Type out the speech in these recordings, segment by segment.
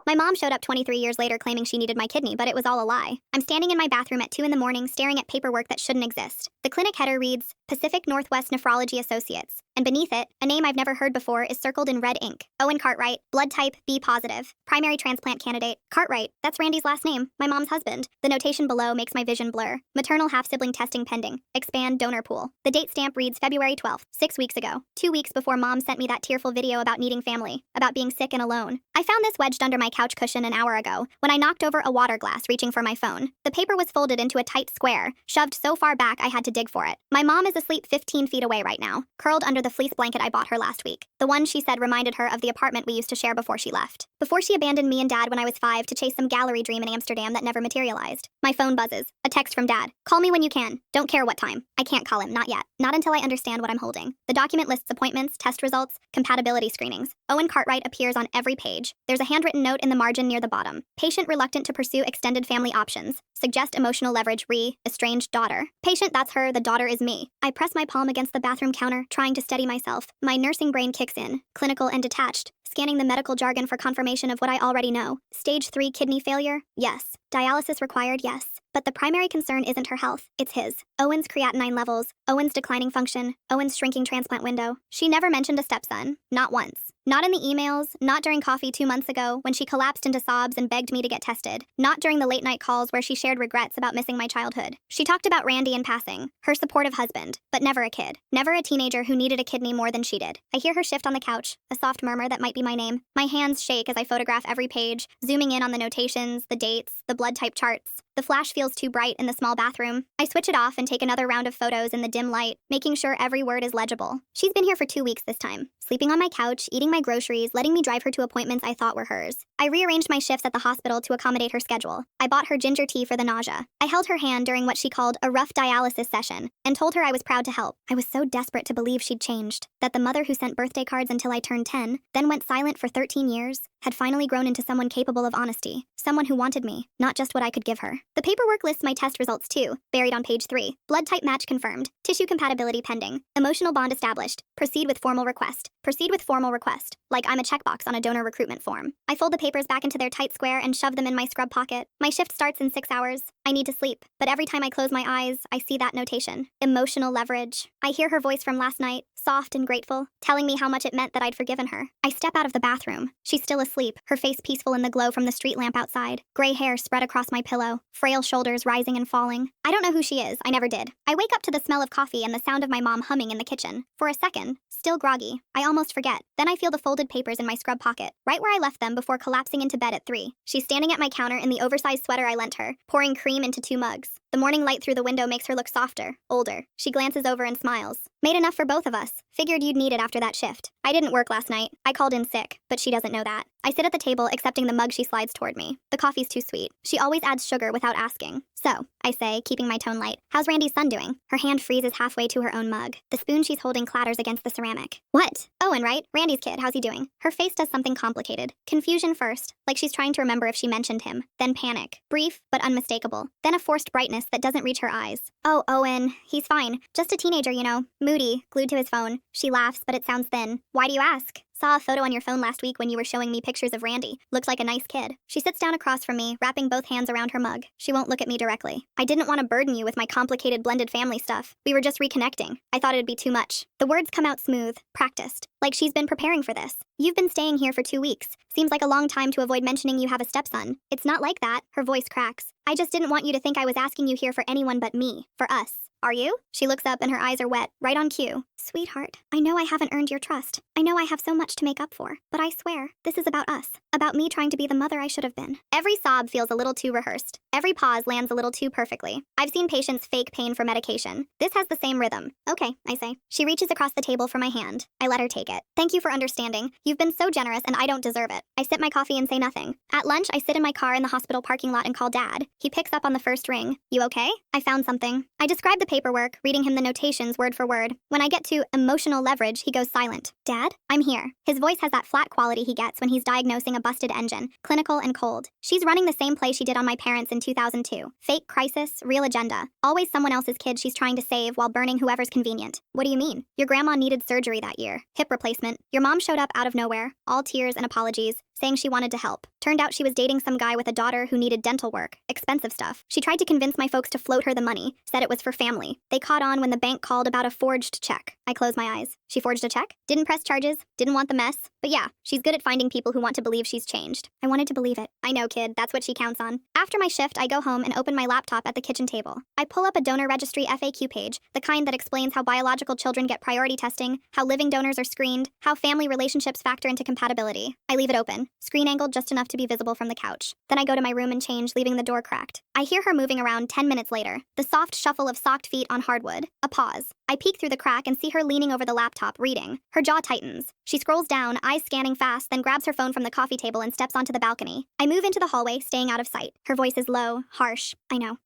My mom showed up 23 years later claiming she needed my kidney, but it was all a lie. I'm standing in my bathroom at 2 in the morning staring at paperwork that shouldn't exist. The clinic header reads, Pacific Northwest Nephrology Associates, and beneath it, a name I've never heard before is circled in red ink. Owen Cartwright, blood type B positive, primary transplant candidate. Cartwright, that's Randy's last name, my mom's husband. The notation below makes my vision blur. Maternal half-sibling testing pending. Expand donor pool. The date stamp reads February 12th, 6 weeks ago. 2 weeks before mom sent me that tearful video about needing family, about being sick and alone. I found this wedged under my couch cushion an hour ago, when I knocked over a water glass reaching for my phone. The paper was folded into a tight square, shoved so far back I had to dig for it. My mom is asleep 15 feet away right now, curled under the fleece blanket I bought her last week. The one she said reminded her of the apartment we used to share before she left. Before she abandoned me and Dad when I was 5 to chase some gallery dream in Amsterdam that never materialized. My phone buzzes. A text from Dad. Call me when you can. Don't care what time. I can't call him, not yet. Not until I understand what I'm holding. The document lists appointments, test results, compatibility screenings. Owen Cartwright appears on every page. There's a handwritten note in the margin near the bottom. Patient reluctant to pursue extended family options. Suggest emotional leverage estranged daughter. Patient, that's her, the daughter is me. I press my palm against the bathroom counter, trying to steady myself. My nursing brain kicks in, clinical and detached, scanning the medical jargon for confirmation of what I already know. Stage 3 kidney failure? Yes. Dialysis required? Yes. But the primary concern isn't her health, it's his. Owen's creatinine levels, Owen's declining function, Owen's shrinking transplant window. She never mentioned a stepson, not once. Not in the emails, not during coffee 2 months ago when she collapsed into sobs and begged me to get tested, not during the late night calls where she shared regrets about missing my childhood. She talked about Randy in passing, her supportive husband, but never a kid, never a teenager who needed a kidney more than she did. I hear her shift on the couch, a soft murmur that might be my name. My hands shake as I photograph every page, zooming in on the notations, the dates, the blood type charts. The flash feels too bright in the small bathroom. I switch it off and take another round of photos in the dim light, making sure every word is legible. She's been here for 2 weeks this time, sleeping on my couch, eating my groceries, letting me drive her to appointments I thought were hers. I rearranged my shifts at the hospital to accommodate her schedule. I bought her ginger tea for the nausea. I held her hand during what she called a rough dialysis session and told her I was proud to help. I was so desperate to believe she'd changed, that the mother who sent birthday cards until I turned 10, then went silent for 13 years, had finally grown into someone capable of honesty, someone who wanted me, not just what I could give her. The paperwork lists my test results too, buried on page 3. Blood type match confirmed. Tissue compatibility pending. Emotional bond established. Proceed with formal request. Proceed with formal request. Like I'm a checkbox on a donor recruitment form. I fold the papers back into their tight square and shove them in my scrub pocket. My shift starts in 6 hours. I need to sleep, but every time I close my eyes, I see that notation. Emotional leverage. I hear her voice from last night, soft and grateful, telling me how much it meant that I'd forgiven her. I step out of the bathroom. She's still asleep, her face peaceful in the glow from the street lamp outside. Gray hair spread across my pillow, frail shoulders rising and falling. I don't know who she is, I never did. I wake up to the smell of coffee and the sound of my mom humming in the kitchen. For a second, still groggy, I almost forget. Then I feel the folded papers in my scrub pocket, right where I left them before collapsing into bed at 3. She's standing at my counter in the oversized sweater I lent her, pouring cream into 2 mugs. The morning light through the window makes her look softer, older. She glances over and smiles. Made enough for both of us. Figured you'd need it after that shift. I didn't work last night. I called in sick, but she doesn't know that. I sit at the table accepting the mug she slides toward me. The coffee's too sweet. She always adds sugar without asking. So, I say, keeping my tone light, how's Randy's son doing? Her hand freezes halfway to her own mug. The spoon she's holding clatters against the ceramic. What? Owen, right? Randy's kid, how's he doing? Her face does something complicated. Confusion first, like she's trying to remember if she mentioned him. Then panic. Brief, but unmistakable. Then a forced brightness that doesn't reach her eyes. Oh, Owen, he's fine. Just a teenager, you know. Moody, glued to his phone. She laughs, but it sounds thin. Why do you ask? Saw a photo on your phone last week when you were showing me pictures of Randy. Looked like a nice kid. She sits down across from me, wrapping both hands around her mug. She won't look at me directly. I didn't want to burden you with my complicated blended family stuff. We were just reconnecting. I thought it'd be too much. The words come out smooth, practiced, like she's been preparing for this. You've been staying here for 2 weeks. Seems like a long time to avoid mentioning you have a stepson. It's not like that. Her voice cracks. I just didn't want you to think I was asking you here for anyone but me. For us. Are you? She looks up and her eyes are wet, right on cue. Sweetheart, I know I haven't earned your trust. I know I have so much to make up for. But I swear, this is about us. About me trying to be the mother I should have been. Every sob feels a little too rehearsed. Every pause lands a little too perfectly. I've seen patients fake pain for medication. This has the same rhythm. Okay, I say. She reaches across the table for my hand. I let her take it. Thank you for understanding. You've been so generous and I don't deserve it. I sip my coffee and say nothing. At lunch, I sit in my car in the hospital parking lot and call Dad. He picks up on the first ring. You okay? I found something. I describe the paperwork, reading him the notations word for word. When I get to emotional leverage, he goes silent. Dad? I'm here. His voice has that flat quality he gets when he's diagnosing a busted engine, clinical and cold. She's running the same play she did on my parents in 2002. Fake crisis, real agenda. Always someone else's kid she's trying to save while burning whoever's convenient. What do you mean? Your grandma needed surgery that year. Hip replacement. Your mom showed up out of nowhere. All tears and apologies. saying she wanted to help. Turned out she was dating some guy with a daughter who needed dental work, expensive stuff. She tried to convince my folks to float her the money, said it was for family. They caught on when the bank called about a forged check. I closed my eyes. She forged a check? Didn't press charges, didn't want the mess. But yeah, she's good at finding people who want to believe she's changed. I wanted to believe it. I know, kid, that's what she counts on. After my shift, I go home and open my laptop at the kitchen table. I pull up a donor registry FAQ page, the kind that explains how biological children get priority testing, how living donors are screened, how family relationships factor into compatibility. I leave it open, screen angled just enough to be visible from the couch. Then I go to my room and change, leaving the door cracked. I hear her moving around 10 minutes later, the soft shuffle of socked feet on hardwood. A pause. I peek through the crack and see her leaning over the laptop, reading. Her jaw tightens. She scrolls down, eyes scanning fast, then grabs her phone from the coffee table and steps onto the balcony. I move into the hallway, staying out of sight. Her voice is low, harsh. I know.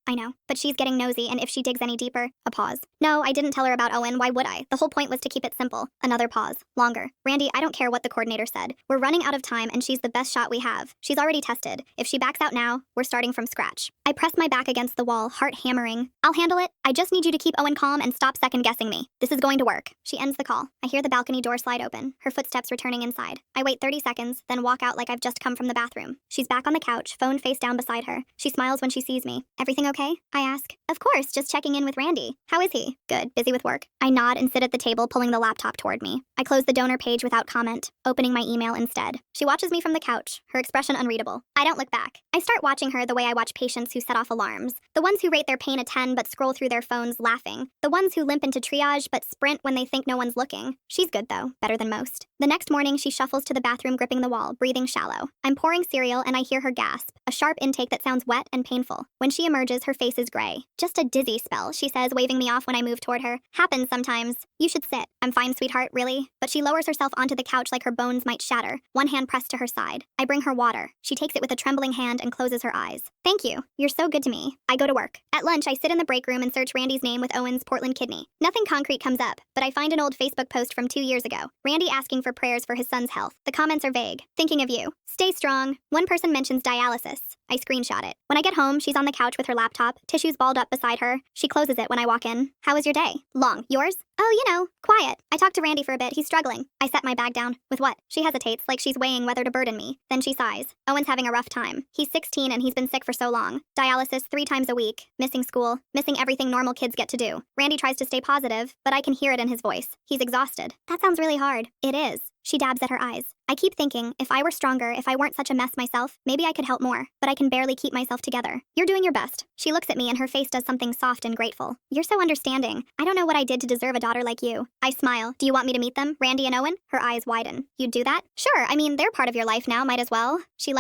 But she's getting nosy, and if she digs any deeper, a pause. No, I didn't tell her about Owen. Why would I? The whole point was to keep it simple. Another pause. Longer. Randy, I don't care what the coordinator said. We're running out of time, and she's the best shot we have. She's already tested. If she backs out now, we're starting from scratch. I press my back against the wall, heart hammering. I'll handle it. I just need you to keep Owen calm and stop second-guessing me. This is going to work. She ends the call. I hear the balcony door slide open, her footsteps returning inside. I wait 30 seconds, then walk out like I've just come from the bathroom. She's back on the couch, phone face down beside her. She smiles when she sees me. Everything okay? I ask. Of course, just checking in with Randy. How is he? Good. Busy with work. I nod and sit at the table, pulling the laptop toward me. I close the donor page without comment, opening my email instead. She watches me from the couch, her expression unreadable. I don't look back. I start watching her the way I watch patients who set off alarms. The ones who rate their pain a 10 but scroll through their phones laughing. The ones who limp into triage but sprint when they think no one's looking. She's good though, better than most. The next morning, she shuffles to the bathroom, gripping the wall, breathing shallow. I'm pouring cereal and I hear her gasp, a sharp intake that sounds wet and painful. When she emerges, her face is gray. Just a dizzy spell, she says, waving me off when I move toward her. Happens sometimes. You should sit. I'm fine, sweetheart, really? But she lowers herself onto the couch like her bones might shatter, one hand pressed to her side. I bring her water. She takes it with a trembling hand and closes her eyes. Thank you. You're so good to me. I go to work. At lunch, I sit in the break room and search Randy's name with Owen's Portland kidney. Nothing concrete comes up, but I find an old Facebook post from 2 years ago. Randy asking for prayers for his son's health. The comments are vague. Thinking of you. Stay strong. One person mentions dialysis. I screenshot it. When I get home, she's on the couch with her laptop, tissues balled up beside her. She closes it when I walk in. How was your day? Long. Yours? Oh, quiet. I talked to Randy for a bit. He's struggling. I set my bag down. With what? She hesitates, like she's weighing whether to burden me. Then she sighs. Owen's having a rough time. He's 16 and he's been sick for so long. Dialysis 3 times a week. Missing school. Missing everything normal kids get to do. Randy tries to stay positive, but I can hear it in his voice. He's exhausted. That sounds really hard. It is. She dabs at her eyes. I keep thinking, if I were stronger, if I weren't such a mess myself, maybe I could help more, but I can barely keep myself together. You're doing your best. She looks at me and her face does something soft and grateful. You're so understanding. I don't know what I did to deserve a daughter like you. I smile. Do you want me to meet them, Randy and Owen? Her eyes widen. You'd do that? Sure, I mean, they're part of your life now, might as well. She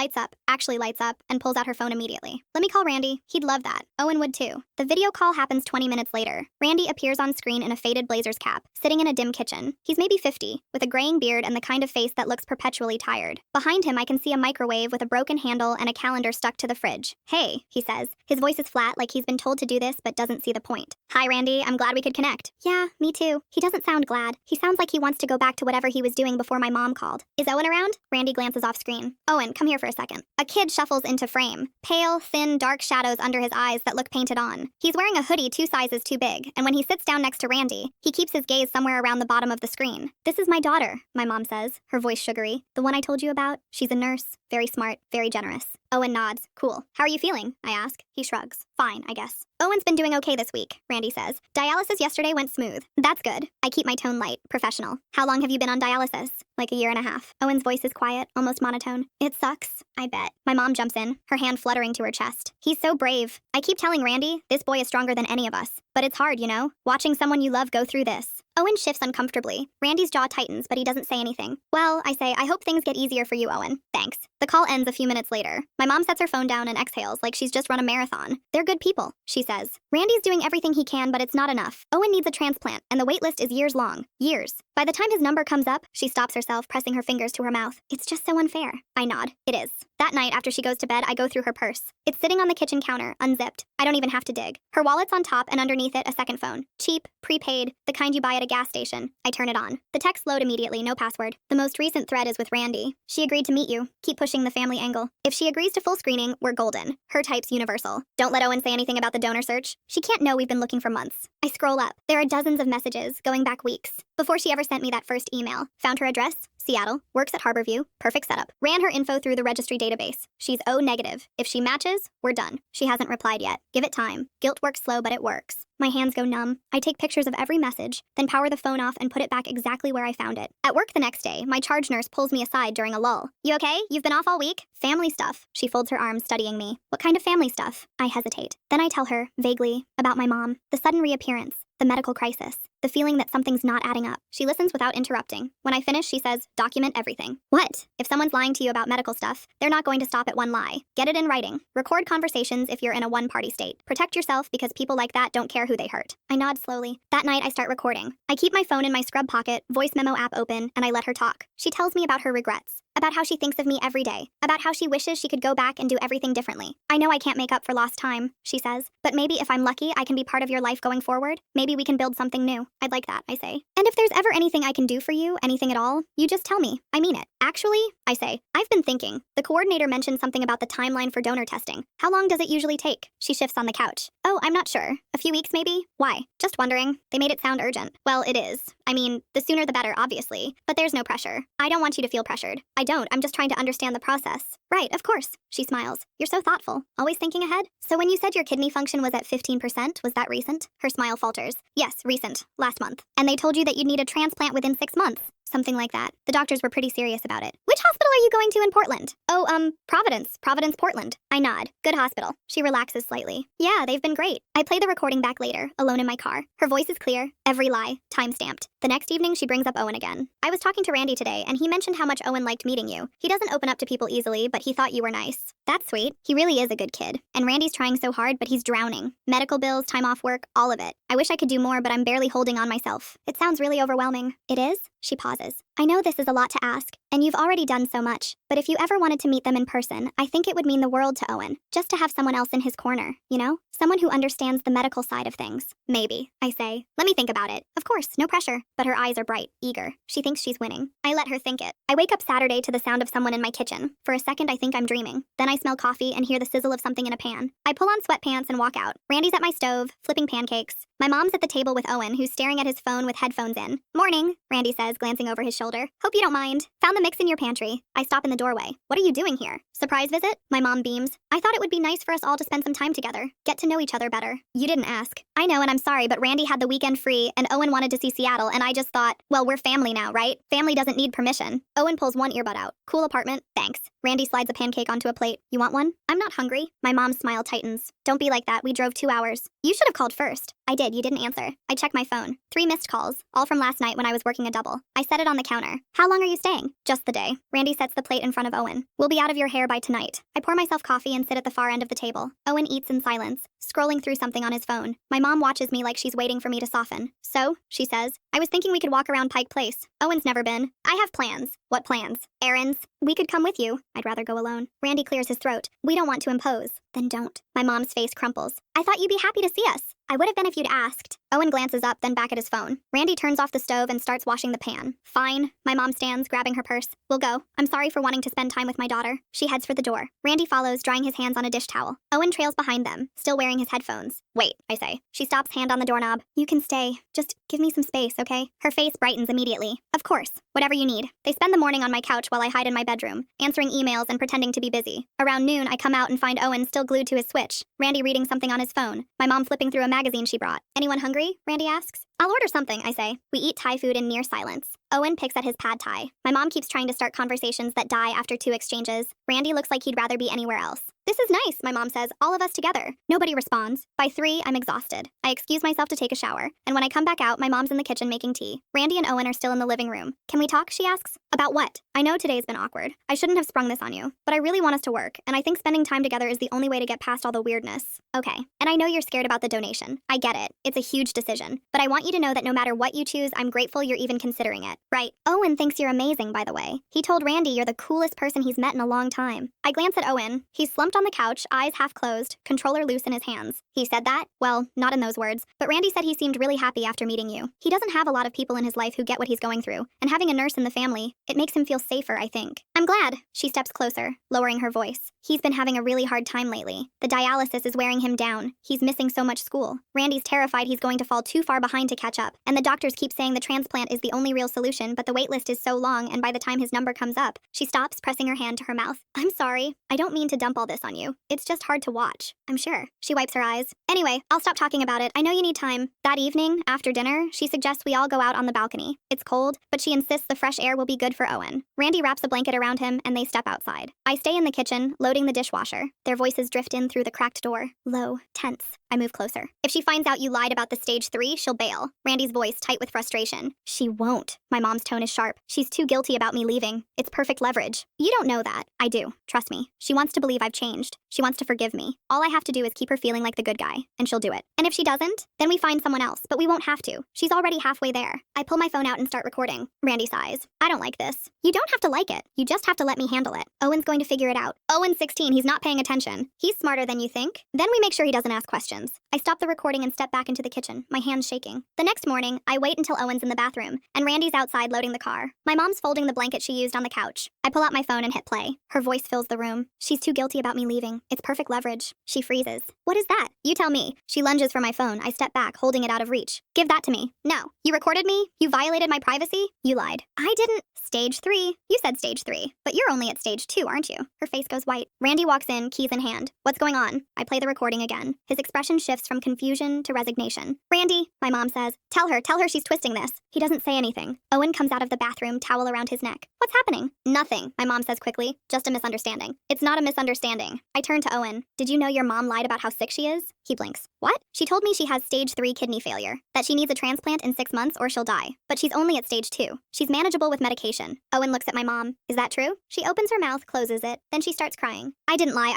actually lights up, and pulls out her phone immediately. Let me call Randy. He'd love that. Owen would too. The video call happens 20 minutes later. Randy appears on screen in a faded blazer's cap, sitting in a dim kitchen. He's maybe 50, with a graying beard and the kind of face that looks perpetually tired. Behind him, I can see a microwave with a broken handle and a calendar stuck to the fridge. Hey, he says. His voice is flat, like he's been told to do this but doesn't see the point. Hi, Randy. I'm glad we could connect. Yeah, me too. He doesn't sound glad. He sounds like he wants to go back to whatever he was doing before my mom called. Is Owen around? Randy glances off screen. Owen, come here for a second. A kid shuffles into frame. Pale, thin, dark shadows under his eyes that look painted on. He's wearing a hoodie 2 sizes too big, and when he sits down next to Randy, he keeps his gaze somewhere around the bottom of the screen. This is my daughter, my mom says, her voice sugary. The one I told you about? She's a nurse. Very smart, very generous. Owen nods. Cool. How are you feeling? I ask. He shrugs. Fine, I guess. Owen's been doing okay this week, Randy says. Dialysis yesterday went smooth. That's good. I keep my tone light, professional. How long have you been on dialysis? Like a year and a half. Owen's voice is quiet, almost monotone. It sucks, I bet. My mom jumps in, her hand fluttering to her chest. He's so brave. I keep telling Randy, this boy is stronger than any of us. But it's hard, watching someone you love go through this. Owen shifts uncomfortably. Randy's jaw tightens, but he doesn't say anything. Well, I say, I hope things get easier for you, Owen. Thanks. The call ends a few minutes later. My mom sets her phone down and exhales like she's just run a marathon. They're good people, she says. Randy's doing everything he can, but it's not enough. Owen needs a transplant, and the wait list is years long. Years. By the time his number comes up, she stops herself, pressing her fingers to her mouth. It's just so unfair. I nod. It is. That night, after she goes to bed, I go through her purse. It's sitting on the kitchen counter, unzipped. I don't even have to dig. Her wallet's on top, and underneath it, a second phone. Cheap, prepaid, the kind you buy at a gas station. I turn it on. The text load immediately, no password. The most recent thread is with Randy. She agreed to meet you. Keep pushing the family angle. If she agrees to full screening, we're golden. Her type's universal. Don't let Owen say anything about the donor search. She can't know we've been looking for months. I scroll up. There are dozens of messages, going back weeks. Before she ever sent me that first email. Found her address? Seattle, works at Harborview, perfect setup. Ran her info through the registry database. She's O negative. If she matches, we're done. She hasn't replied yet. Give it time. Guilt works slow, but it works. My hands go numb. I take pictures of every message, then power the phone off and put it back exactly where I found it. At work the next day, my charge nurse pulls me aside during a lull. You okay? You've been off all week? Family stuff. She folds her arms, studying me. What kind of family stuff? I hesitate. Then I tell her, vaguely, about my mom, the sudden reappearance, the medical crisis, the feeling that something's not adding up. She listens without interrupting. When I finish, she says, document everything. What? If someone's lying to you about medical stuff, they're not going to stop at one lie. Get it in writing. Record conversations if you're in a one-party state. Protect yourself because people like that don't care who they hurt. I nod slowly. That night, I start recording. I keep my phone in my scrub pocket, voice memo app open, and I let her talk. She tells me about her regrets, about how she thinks of me every day, about how she wishes she could go back and do everything differently. I know I can't make up for lost time, she says, but maybe if I'm lucky, I can be part of your life going forward. Maybe we can build something new. I'd like that, I say. And if there's ever anything I can do for you, anything at all, you just tell me. I mean it. Actually, I say, I've been thinking. The coordinator mentioned something about the timeline for donor testing. How long does it usually take? She shifts on the couch. Oh, I'm not sure. A few weeks maybe? Why? Just wondering. They made it sound urgent. Well, it is. I mean, the sooner the better, obviously. But there's no pressure. I don't want you to feel pressured. I don't. I'm just trying to understand the process. Right, of course. She smiles. You're so thoughtful. Always thinking ahead. So when you said your kidney function was at 15%, was that recent? Her smile falters. Yes, recent. Last month. And they told you that you'd need a transplant within 6 months. Something like that. The doctors were pretty serious about it. Which hospital are you going to in Portland? Oh, Providence, Portland. I nod. Good hospital. She relaxes slightly. Yeah, they've been great. I play the recording back later, alone in my car. Her voice is clear, every lie, time-stamped. The next evening, she brings up Owen again. I was talking to Randy today, and he mentioned how much Owen liked meeting you. He doesn't open up to people easily, but he thought you were nice. That's sweet. He really is a good kid. And Randy's trying so hard, but he's drowning. Medical bills, time off work, all of it. I wish I could do more, but I'm barely holding on myself. It sounds really overwhelming. It is? She pauses. I know this is a lot to ask, and you've already done so much, but if you ever wanted to meet them in person, I think it would mean the world to Owen, just to have someone else in his corner, you know? Someone who understands the medical side of things. Maybe, I say. Let me think about it. Of course, no pressure. But her eyes are bright, eager. She thinks she's winning. I let her think it. I wake up Saturday to the sound of someone in my kitchen. For a second, I think I'm dreaming. Then I smell coffee and hear the sizzle of something in a pan. I pull on sweatpants and walk out. Randy's at my stove, flipping pancakes. My mom's at the table with Owen, who's staring at his phone with headphones in. Morning, Randy says, glancing over his shoulder. Hope you don't mind. Found the mix in your pantry. I stop in the doorway. What are you doing here? Surprise visit? My mom beams. I thought it would be nice for us all to spend some time together. Get to know each other better. You didn't ask. I know, and I'm sorry, but Randy had the weekend free, and Owen wanted to see Seattle, and I just thought, well, we're family now, right? Family doesn't need permission. Owen pulls one earbud out. Cool apartment? Thanks. Randy slides a pancake onto a plate. You want one? I'm not hungry. My mom's smile tightens. Don't be like that. We drove 2 hours. You should have called first. I did. You didn't answer. I check my phone. 3 missed calls, all from last night when I was working a double. I set it on the counter. How long are you staying? Just the day. Randy sets the plate in front of Owen. We'll be out of your hair by tonight. I pour myself coffee and sit at the far end of the table. Owen eats in silence, scrolling through something on his phone. My mom watches me like she's waiting for me to soften. So, she says, I was thinking we could walk around Pike Place. Owen's never been. I have plans. What plans? Errands. We could come with you. I'd rather go alone. Randy clears his throat. We don't want to impose. Then don't. My mom's face crumples. I thought you'd be happy to see us. I would have been if you'd asked. Owen glances up, then back at his phone. Randy turns off the stove and starts washing the pan. Fine. My mom stands, grabbing her purse. We'll go. I'm sorry for wanting to spend time with my daughter. She heads for the door. Randy follows, drying his hands on a dish towel. Owen trails behind them, still wearing his headphones. Wait, I say. She stops, hand on the doorknob. You can stay. Just give me some space, okay? Her face brightens immediately. Of course. Whatever you need. They spend the morning on my couch while I hide in my bedroom, answering emails and pretending to be busy. Around noon, I come out and find Owen still glued to his Switch. Randy reading something on his phone. My mom flipping through a magazine she brought. Anyone hungry? Randy asks. I'll order something, I say. We eat Thai food in near silence. Owen picks at his pad thai. My mom keeps trying to start conversations that die after 2 exchanges. Randy looks like he'd rather be anywhere else. This is nice, my mom says, all of us together. Nobody responds. By 3, I'm exhausted. I excuse myself to take a shower, and when I come back out, my mom's in the kitchen making tea. Randy and Owen are still in the living room. Can we talk, she asks. About what? I know today's been awkward. I shouldn't have sprung this on you, but I really want us to work, and I think spending time together is the only way to get past all the weirdness. Okay, and I know you're scared about the donation. I get it. It's a huge decision. But I want you to know that no matter what you choose, I'm grateful you're even considering it. Right. Owen thinks you're amazing, by the way. He told Randy you're the coolest person he's met in a long time. I glance at Owen. He's slumped on the couch, eyes half closed, controller loose in his hands. He said that? Well, not in those words, but Randy said he seemed really happy after meeting you. He doesn't have a lot of people in his life who get what he's going through, and having a nurse in the family, it makes him feel feels safer, I think. I'm glad. She steps closer, lowering her voice. He's been having a really hard time lately. The dialysis is wearing him down. He's missing so much school. Randy's terrified he's going to fall too far behind to catch up, and the doctors keep saying the transplant is the only real solution, but the wait list is so long, and by the time his number comes up, she stops, pressing her hand to her mouth. I'm sorry. I don't mean to dump all this on you. It's just hard to watch, I'm sure. She wipes her eyes. Anyway, I'll stop talking about it. I know you need time. That evening, after dinner, she suggests we all go out on the balcony. It's cold, but she insists the fresh air will be good for Owen. Randy wraps a blanket around him, and they step outside. I stay in the kitchen, loading the dishwasher. Their voices drift in through the cracked door. Low, tense. I move closer. If she finds out you lied about the stage 3, she'll bail. Randy's voice tight with frustration. She won't. My mom's tone is sharp. She's too guilty about me leaving. It's perfect leverage. You don't know that. I do. Trust me. She wants to believe I've changed. She wants to forgive me. All I have to do is keep her feeling like the good guy, and she'll do it. And if she doesn't, then we find someone else, but we won't have to. She's already halfway there. I pull my phone out and start recording. Randy sighs. I don't like this. You don't have to like it. You just have to let me handle it. Owen's going to figure it out. Owen's 16. He's not paying attention. He's smarter than you think. Then we make sure he doesn't ask questions. I stop the recording and step back into the kitchen, my hands shaking. The next morning, I wait until Owen's in the bathroom, and Randy's outside loading the car. My mom's folding the blanket she used on the couch. I pull out my phone and hit play. Her voice fills the room. She's too guilty about me leaving. It's perfect leverage. She freezes. What is that? You tell me. She lunges for my phone. I step back, holding it out of reach. Give that to me. No. You recorded me? You violated my privacy? You lied. I didn't. Stage 3. You said stage 3. But you're only at stage 2, aren't you? Her face goes white. Randy walks in, keys in hand. What's going on? I play the recording again. His expression shifts from confusion to resignation. Randy, my mom says. Tell her she's twisting this. He doesn't say anything. Owen comes out of the bathroom, towel around his neck. What's happening? Nothing, my mom says quickly. Just a misunderstanding. It's not a misunderstanding. I turn to Owen. Did you know your mom lied about how sick she is? He blinks. What? She told me she has stage 3 kidney failure, that she needs a transplant in 6 months or she'll die. But she's only at stage 2. She's manageable with medication. Owen looks at my mom. Is that true? She opens her mouth, closes it, then she starts crying. I didn't lie,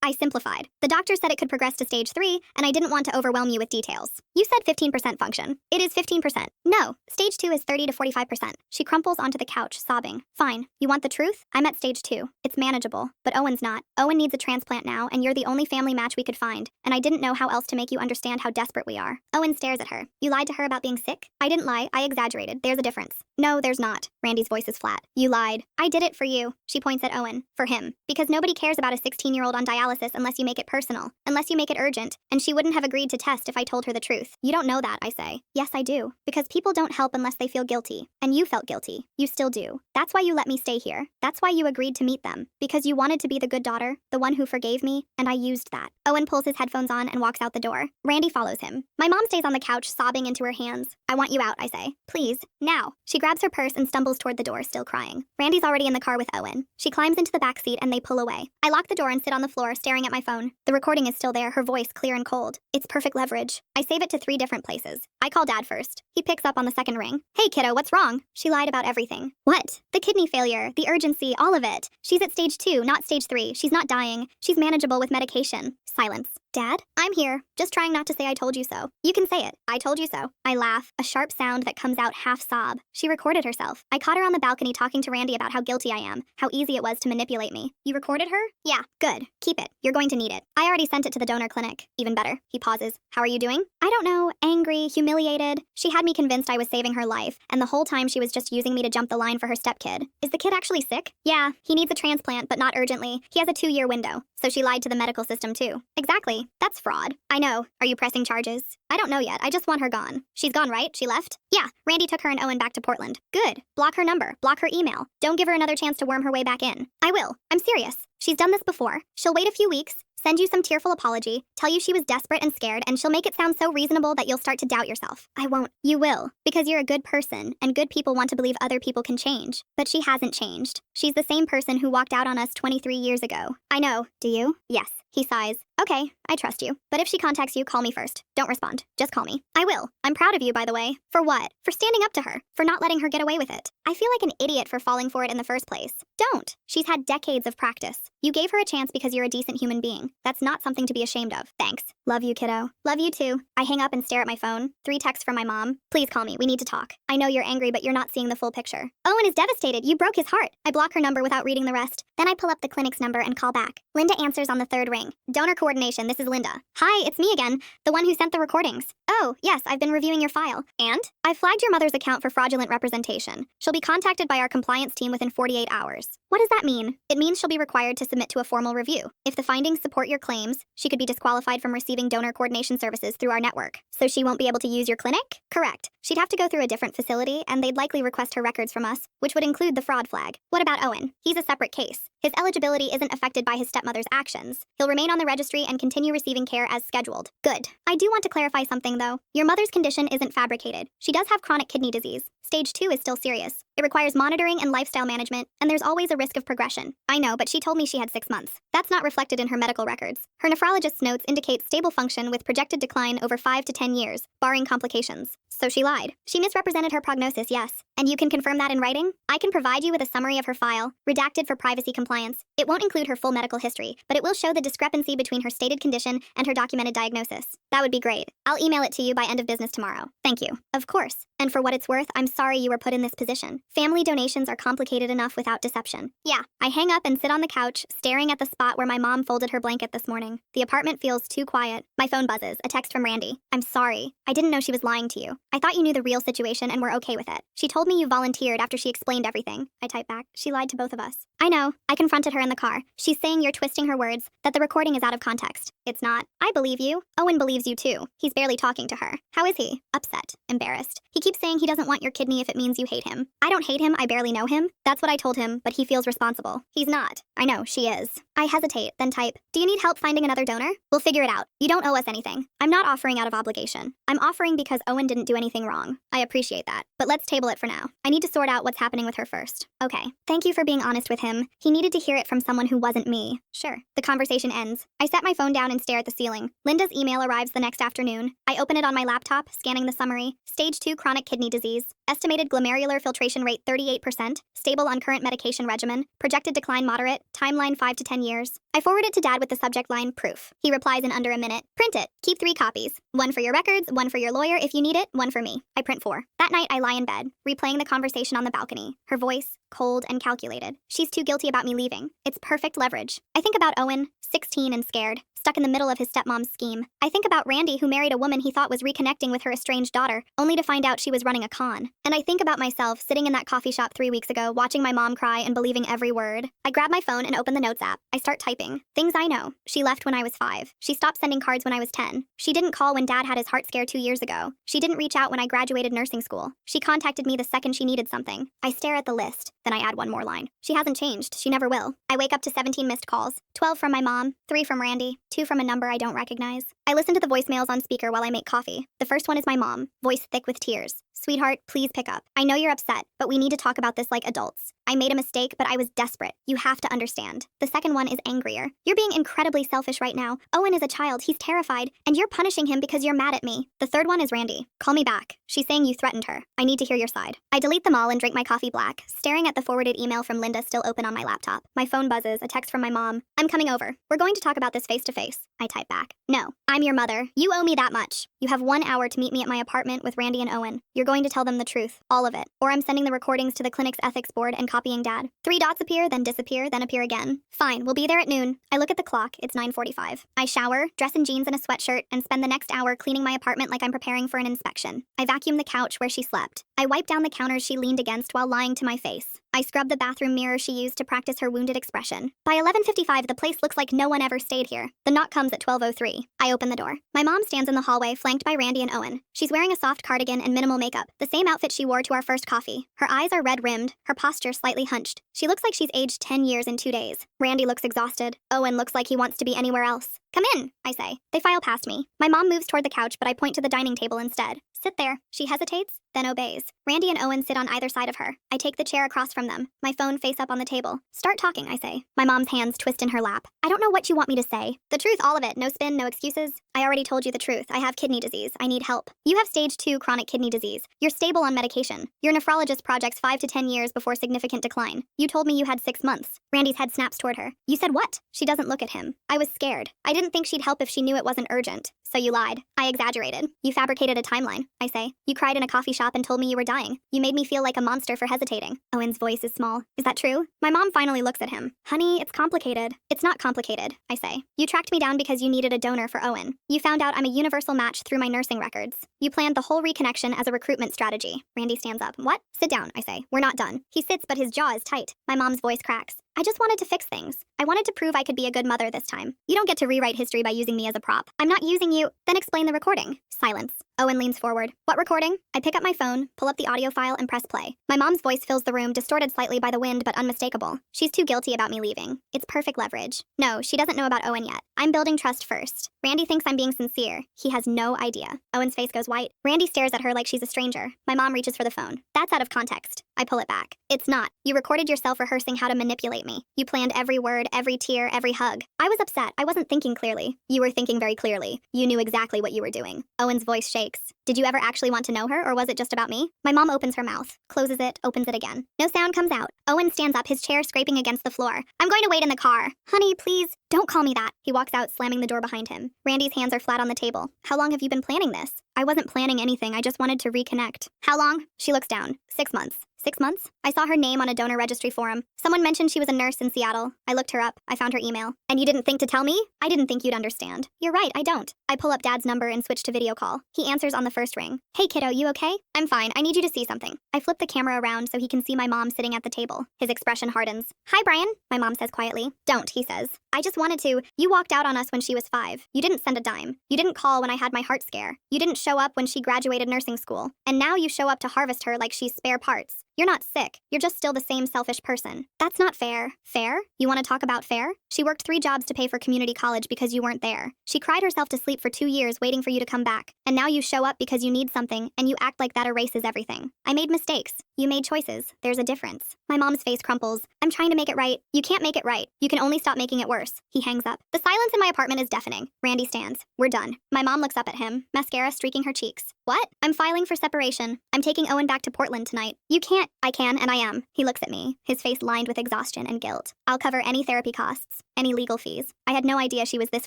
I simplified. The doctor said it could progress to stage 3, and I didn't want to overwhelm you with details. You said 15% function. It is 15%. No, stage 2 is 30 to 45%. She crumples onto the couch, sobbing. Fine. You want the truth? I'm at stage 2. It's manageable, but Owen's not. Owen needs a transplant now, and you're the only family match we could find, and I didn't know how else to make you understand how desperate we are. Owen stares at her. You lied to her about being sick? I didn't lie, I exaggerated. There's a difference. No, there's not. Randy's voice is flat. You lied. I did it for you. She points at Owen. For him. Because nobody cares about a 16-year-old on dialysis unless you make it personal, unless you make it urgent, and she wouldn't have agreed to test if I told her the truth. You don't know that, I say. Yes, I do. Because people don't help unless they feel guilty. And you felt guilty. You still do. That's why you let me stay here. That's why you agreed to meet them. Because you wanted to be the good daughter, the one who forgave me, and I used that. Owen pulls his headphones on and walks out the door. Randy follows him. My mom stays on the couch, sobbing into her hands. I want you out, I say. Please. Now. She grabs her purse and stumbles toward the door, still crying. Randy's already in the car with Owen. She climbs into the back seat and they pull away. I lock the door and sit on the floor, staring at my phone. The recording is still there, her voice clear and cold. It's perfect leverage. I save it to 3 different places. I call Dad first. He picks up on the second ring. Hey, kiddo, what's wrong? She lied about everything. What? The kidney failure, the urgency, all of it. She's at stage 2, not stage 3. She's not dying. She's manageable with medication. Silence. Dad? I'm here. Just trying not to say I told you so. You can say it. I told you so. I laugh, a sharp sound that comes out half sob. She recorded herself. I caught her on the balcony talking to Randy about how guilty I am, how easy it was to manipulate me. You recorded her? Yeah, good. Keep it. You're going to need it. I already sent it to the donor clinic. Even better. He pauses. How are you doing? I don't know. Angry, humiliated. She had me convinced I was saving her life, and the whole time she was just using me to jump the line for her stepkid. Is the kid actually sick? Yeah, he needs a transplant, but not urgently. He has a 2-year window. So she lied to the medical system too. Exactly. That's fraud. I know. Are you pressing charges? I don't know yet. I just want her gone. She's gone, right? She left? Yeah. Randy took her and Owen back to Portland. Good. Block her number. Block her email. Don't give her another chance to worm her way back in. I will. I'm serious. She's done this before. She'll wait a few weeks, send you some tearful apology, tell you she was desperate and scared, and she'll make it sound so reasonable that you'll start to doubt yourself. I won't. You will. Because you're a good person, and good people want to believe other people can change. But she hasn't changed. She's the same person who walked out on us 23 years ago. I know. Do you? Yes. He sighs. Okay, I trust you. But if she contacts you, call me first. Don't respond. Just call me. I will. I'm proud of you, by the way. For what? For standing up to her. For not letting her get away with it. I feel like an idiot for falling for it in the first place. Don't. She's had decades of practice. You gave her a chance because you're a decent human being. That's not something to be ashamed of. Thanks. Love you, kiddo. Love you too. I hang up and stare at my phone. 3 texts from my mom. Please call me. We need to talk. I know you're angry, but you're not seeing the full picture. Owen is devastated. You broke his heart. I block her number without reading the rest. Then I pull up the clinic's number and call back. Linda answers on the 3rd ring. Donor coordination. This is Linda. Hi, it's me again. The one who sent sent the recordings. Oh, yes, I've been reviewing your file. And? I've flagged your mother's account for fraudulent representation. She'll be contacted by our compliance team within 48 hours. What does that mean? It means she'll be required to submit to a formal review. If the findings support your claims, she could be disqualified from receiving donor coordination services through our network. So she won't be able to use your clinic? Correct. She'd have to go through a different facility, and they'd likely request her records from us, which would include the fraud flag. What about Owen? He's a separate case. His eligibility isn't affected by his stepmother's actions. He'll remain on the registry and continue receiving care as scheduled. Good. I do want to clarify something, though. Your mother's condition isn't fabricated. She does have chronic kidney disease. Stage 2 is still serious. It requires monitoring and lifestyle management, and there's always a risk of progression. I know, but she told me she had 6 months. That's not reflected in her medical records. Her nephrologist's notes indicate stable function with projected decline over 5 to 10 years, barring complications. So she lied. She misrepresented her prognosis, yes. And you can confirm that in writing? I can provide you with a summary of her file, redacted for privacy compliance. It won't include her full medical history, but it will show the discrepancy between her stated condition and her documented diagnosis. That would be great. I'll email it to you by end of business tomorrow. Thank you. Of course. And for what it's worth, I'm sorry you were put in this position. Family donations are complicated enough without deception. Yeah, I hang up and sit on the couch, staring at the spot where my mom folded her blanket this morning. The apartment feels too quiet. My phone buzzes, a text from Randy. I'm sorry. I didn't know she was lying to you. I thought you knew the real situation and were okay with it. She told me you volunteered after she explained everything. I type back. She lied to both of us. I know. I confronted her in the car. She's saying you're twisting her words, that the recording is out of context. It's not. I believe you. Owen believes you too. He's barely talking to her. How is he? Upset. Embarrassed. He keeps saying he doesn't want your kidney if it means you hate him. I don't hate him, I barely know him. That's what I told him, but he feels responsible. He's not. I know, she is. I hesitate, then type, do you need help finding another donor? We'll figure it out. You don't owe us anything. I'm not offering out of obligation. I'm offering because Owen didn't do anything wrong. I appreciate that. But let's table it for now. I need to sort out what's happening with her first. Okay. Thank you for being honest with him. He needed to hear it from someone who wasn't me. Sure. The conversation ends. I set my phone down and stare at the ceiling. Linda's email arrives the next afternoon. I open it on my laptop, scanning the summary. Stage 2 chronic kidney disease. Estimated glomerular filtration rate 38%. Stable on current medication regimen. Projected decline moderate. Timeline 5 to 10 years. I forward it to Dad with the subject line, proof. He replies in under a minute. Print it. Keep 3 copies. 1 for your records, 1 for your lawyer if you need it, 1 for me. I print 4. That night, I lie in bed, replaying the conversation on the balcony. Her voice, cold and calculated. She's too guilty about me leaving. It's perfect leverage. I think about Owen, 16 and scared, stuck in the middle of his stepmom's scheme. I think about Randy, who married a woman he thought was reconnecting with her estranged daughter, only to find out she was running a con. And I think about myself sitting in that coffee shop 3 weeks ago, watching my mom cry and believing every word. I grab my phone and open the notes app. I start typing. Things I know. She left when I was 5. She stopped sending cards when I was 10. She didn't call when Dad had his heart scare 2 years ago. She didn't reach out when I graduated nursing school. She contacted me the second she needed something. I stare at the list. Then I add one more line. She hasn't changed. She never will. I wake up to 17 missed calls. 12 from my mom, 3 from Randy, 2 from a number I don't recognize. I listen to the voicemails on speaker while I make coffee. The first one is my mom, voice thick with tears. Sweetheart, please pick up. I know you're upset, but we need to talk about this like adults. I made a mistake, but I was desperate. You have to understand. The second one is angrier. You're being incredibly selfish right now. Owen is a child. He's terrified, and you're punishing him because you're mad at me. The third one is Randy. Call me back. She's saying you threatened her. I need to hear your side. I delete them all and drink my coffee black, staring at the forwarded email from Linda still open on my laptop. My phone buzzes, a text from my mom. I'm coming over. We're going to talk about this face to face. I type back. No, I'm your mother. You owe me that much. You have 1 hour to meet me at my apartment with Randy and Owen. You're going to tell them the truth, all of it, or I'm sending the recordings to the clinic's ethics board and copying Dad. 3 dots appear, then disappear, then appear again. Fine, we'll be there at noon. I look at the clock. It's 9:45. I shower, dress in jeans and a sweatshirt, and spend the next hour cleaning my apartment like I'm preparing for an inspection. I vacuum the couch where she slept. I wipe down the counters she leaned against while lying to my face. I scrub the bathroom mirror she used to practice her wounded expression. By 11:55, the place looks like no one ever stayed here. The knock comes at 12:03. I open the door. My mom stands in the hallway, flanked by Randy and Owen. She's wearing a soft cardigan and minimal makeup, the same outfit she wore to our first coffee. Her eyes are red-rimmed, her posture slightly hunched. She looks like she's aged 10 years in 2 days. Randy looks exhausted. Owen looks like he wants to be anywhere else. Come in, I say. They file past me. My mom moves toward the couch, but I point to the dining table instead. Sit there. She hesitates, then obeys. Randy and Owen sit on either side of her. I take the chair across from them, my phone face up on the table. Start talking, I say. My mom's hands twist in her lap. I don't know what you want me to say. The truth, all of it. No spin, no excuses. I already told you the truth. I have kidney disease. I need help. You have stage 2 chronic kidney disease. You're stable on medication. Your nephrologist projects 5 to 10 years before significant decline. You told me you had 6 months. Randy's head snaps toward her. You said what? She doesn't look at him. I was scared. I didn't think she'd help if she knew it wasn't urgent. So you lied. I exaggerated. You fabricated a timeline. I say. You cried in a coffee shop and told me you were dying. You made me feel like a monster for hesitating. Owen's voice is small. Is that true? My mom finally looks at him. Honey, it's complicated. It's not complicated, I say. You tracked me down because you needed a donor for Owen. You found out I'm a universal match through my nursing records. You planned the whole reconnection as a recruitment strategy. Randy stands up. What? Sit down, I say. We're not done. He sits, but his jaw is tight. My mom's voice cracks. I just wanted to fix things. I wanted to prove I could be a good mother this time. You don't get to rewrite history by using me as a prop. I'm not using you. Then explain the recording. Silence. Owen leans forward. What recording? I pick up my phone, pull up the audio file, and press play. My mom's voice fills the room, distorted slightly by the wind, but unmistakable. She's too guilty about me leaving. It's perfect leverage. No, she doesn't know about Owen yet. I'm building trust first. Randy thinks I'm being sincere. He has no idea. Owen's face goes white. Randy stares at her like she's a stranger. My mom reaches for the phone. That's out of context. I pull it back. It's not. You recorded yourself rehearsing how to manipulate me. You planned every word, every tear, every hug. I was upset. I wasn't thinking clearly. You were thinking very clearly. You knew exactly what you were doing. Owen's voice shakes. Did you ever actually want to know her, or was it just about me? My mom opens her mouth, closes it, opens it again. No sound comes out. Owen stands up, his chair scraping against the floor. I'm going to wait in the car. Honey, please, don't call me that. He walks out, slamming the door behind him. Randy's hands are flat on the table. How long have you been planning this? I wasn't planning anything. I just wanted to reconnect. How long? She looks down. 6 months. 6 months? I saw her name on a donor registry forum. Someone mentioned she was a nurse in Seattle. I looked her up. I found her email. And you didn't think to tell me? I didn't think you'd understand. You're right, I don't. I pull up Dad's number and switch to video call. He answers on the first ring. Hey kiddo, you okay? I'm fine. I need you to see something. I flip the camera around so he can see my mom sitting at the table. His expression hardens. Hi, Brian, my mom says quietly. Don't, he says. I just wanted to. You walked out on us when she was 5. You didn't send a dime. You didn't call when I had my heart scare. You didn't show up when she graduated nursing school. And now you show up to harvest her like she's spare parts. You're not sick. You're just still the same selfish person. That's not fair. Fair? You want to talk about fair? She worked 3 jobs to pay for community college because you weren't there. She cried herself to sleep for 2 years waiting for you to come back. And now you show up because you need something, and you act like that erases everything. I made mistakes. You made choices. There's a difference. My mom's face crumples. I'm trying to make it right. You can't make it right. You can only stop making it worse. He hangs up. The silence in my apartment is deafening. Randy stands. We're done. My mom looks up at him, mascara streaking her cheeks. What? I'm filing for separation. I'm taking Owen back to Portland tonight. You can't. I can, and I am. He looks at me, his face lined with exhaustion and guilt. I'll cover any therapy costs, any legal fees. I had no idea she was this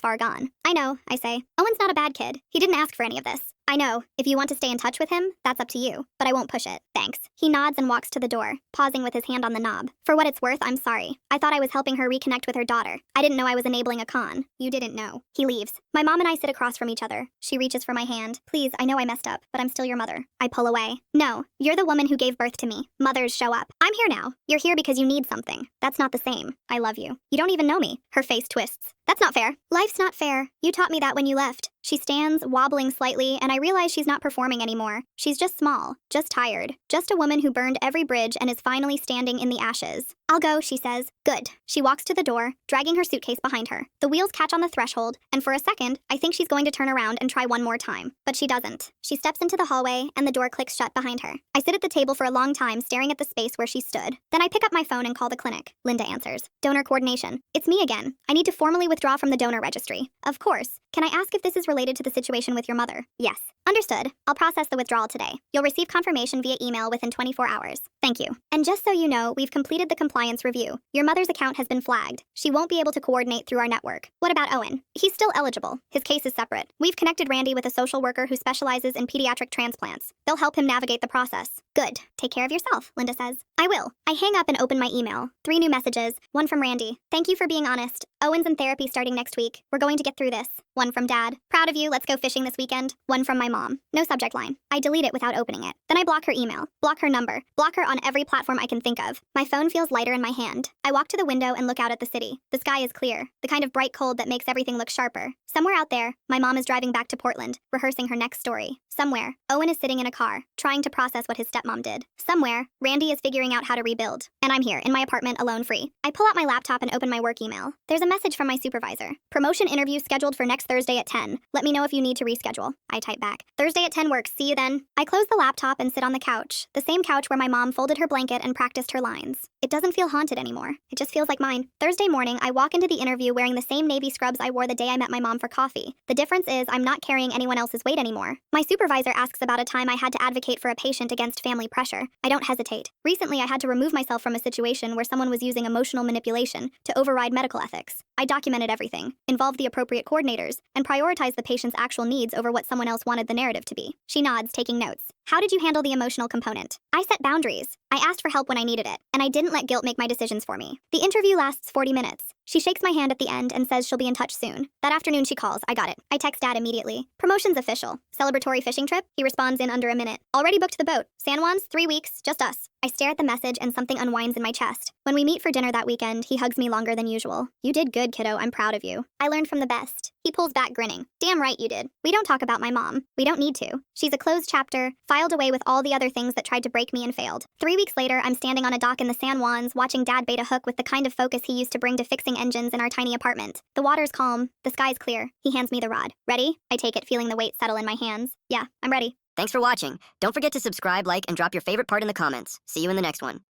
far gone. I know, I say. Owen's not a bad kid. He didn't ask for any of this. I know. If you want to stay in touch with him, that's up to you. But I won't push it. Thanks. He nods and walks to the door, pausing with his hand on the knob. For what it's worth, I'm sorry. I thought I was helping her reconnect with her daughter. I didn't know I was enabling a con. You didn't know. He leaves. My mom and I sit across from each other. She reaches for my hand. Please, I know I messed up, but I'm still your mother. I pull away. No, you're the woman who gave birth to me. Mothers show up. I'm here now. You're here because you need something. That's not the same. I love you. You don't even know me. Her face twists. That's not fair. Life's not fair. You taught me that when you left. She stands, wobbling slightly, and I realize she's not performing anymore. She's just small, just tired, just a woman who burned every bridge and is finally standing in the ashes. I'll go, she says. Good. She walks to the door, dragging her suitcase behind her. The wheels catch on the threshold, and for a second, I think she's going to turn around and try one more time. But she doesn't. She steps into the hallway, and the door clicks shut behind her. I sit at the table for a long time, staring at the space where she stood. Then I pick up my phone and call the clinic. Linda answers. Donor coordination. It's me again. I need to formally withdraw from the donor registry. Of course. Can I ask if this is related to the situation with your mother? Yes. Understood. I'll process the withdrawal today. You'll receive confirmation via email within 24 hours. Thank you. And just so you know, we've completed the compliance review. Your mother's account has been flagged. She won't be able to coordinate through our network. What about Owen? He's still eligible. His case is separate. We've connected Randy with a social worker who specializes in pediatric transplants. They'll help him navigate the process. Good. Take care of yourself, Linda says. I will. I hang up and open my email. 3 new messages. 1 from Randy. Thank you for being honest. Owen's in therapy starting next week. We're going to get through this. 1 from Dad. Proud of you. Let's go fishing this weekend. 1 from my mom. No subject line. I delete it without opening it. Then I block her email. Block her number. Block her on every platform I can think of. My phone feels lighter in my hand. I walk to the window and look out at the city. The sky is clear. The kind of bright cold that makes everything look sharper. Somewhere out there, my mom is driving back to Portland, rehearsing her next story. Somewhere, Owen is sitting in a car, trying to process what his stepmom did. Somewhere, Randy is figuring out how to rebuild. And I'm here, in my apartment, alone, free. I pull out my laptop and open my work email. There's a message from my supervisor. Promotion interview scheduled for next Thursday at 10. Let me know if you need to reschedule. I type back. Thursday at 10 works. See you then. I close the laptop and sit on the couch. The same couch where my mom folded her blanket and practiced her lines. It doesn't feel haunted anymore. It just feels like mine. Thursday morning, I walk into the interview wearing the same navy scrubs I wore the day I met my mom for coffee. The difference is I'm not carrying anyone else's weight anymore. My supervisor asks about a time I had to advocate for a patient against family pressure. I don't hesitate. Recently, I had to remove myself from a situation where someone was using emotional manipulation to override medical ethics. weeks. I documented everything, involved the appropriate coordinators, and prioritized the patient's actual needs over what someone else wanted the narrative to be. She nods, taking notes. How did you handle the emotional component? I set boundaries. I asked for help when I needed it, and I didn't let guilt make my decisions for me. The interview lasts 40 minutes. She shakes my hand at the end and says she'll be in touch soon. That afternoon she calls. I got it. I text Dad immediately. Promotion's official. Celebratory fishing trip? He responds in under a minute. Already booked the boat. San Juan's 3 weeks, just us. I stare at the message and something unwinds in my chest. When we meet for dinner that weekend, he hugs me longer than usual. You did good, kiddo. I'm proud of you. I learned from the best. He pulls back, grinning. Damn right you did. We don't talk about my mom. We don't need to. She's a closed chapter, filed away with all the other things that tried to break me and failed. 3 weeks later, I'm standing on a dock in the San Juans, watching Dad bait a hook with the kind of focus he used to bring to fixing engines in our tiny apartment. The water's calm. The sky's clear. He hands me the rod. Ready? I take it, feeling the weight settle in my hands. Yeah, I'm ready. Thanks for watching. Don't forget to subscribe, like, and drop your favorite part in the comments. See you in the next one.